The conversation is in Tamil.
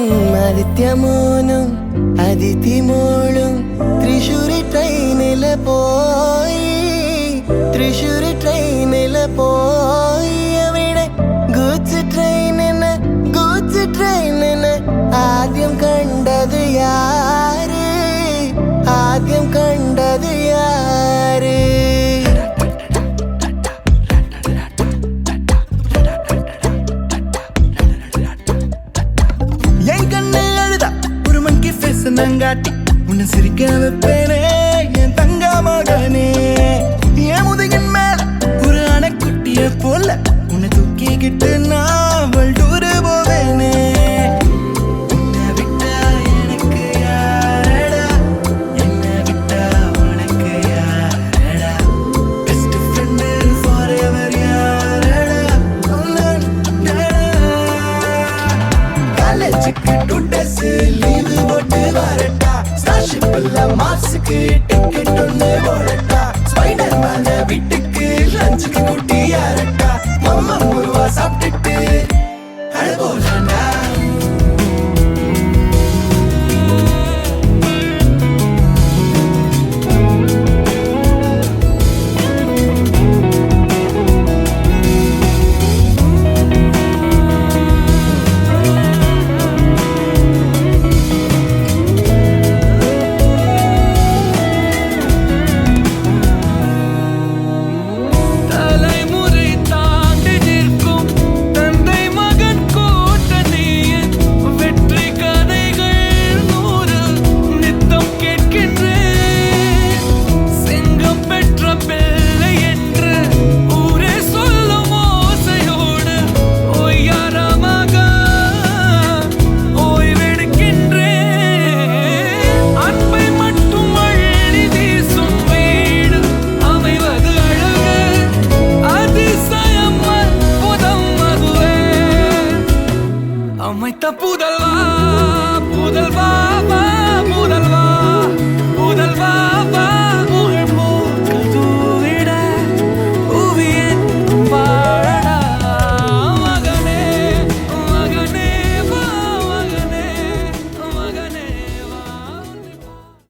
ആദിത്യമോനും അതിഥിമോളും തൃശ്ശൂര് ട്രെയിനില് പോയി തൃശ്ശൂര് ട്രെയിനില് പോയി അവിടെ ഗൂഡ്സ് ട്രെയിനിന് ആദ്യം കണ്ടത് യാര് ആദ്യം കണ്ടത് യാര് என் கண்ணை அழுதா ஒரு மங்கி ஃபேஸ் நங்காட்டி உன்னை சிரிக்க வைப்பேனே என் தங்க மகனே என் முதுகின் மேல ஒரு அணைக்குட்டிய போல உன்னை தூக்கிக்கிட்டு நான் வல்டூரு போவேனே உன்னை விட்டா எனக்கு யாரடா என்னை விட்டா உனக்கு யாரடா பெஸ்ட் ஃப்ரெண்டு ஃபார் எவர் யாரடா காலேஜுக்கு 2 days லீவு போட்டு வரட்டா ஸ்டார்ஷிப்ல மார்ஸுக்கு டிக்கெட் ஒன்று போடட்டா ஸ்பைடர் மேன வீட்டுக்கு லஞ்சுக்கு கூட்டி யாரட்டா மம்மா முருவா சாப்பிட்டுட்டு அழகோலாண்டா அமைத்த புதல்வா புதல்வா புதல்வா புதல்வா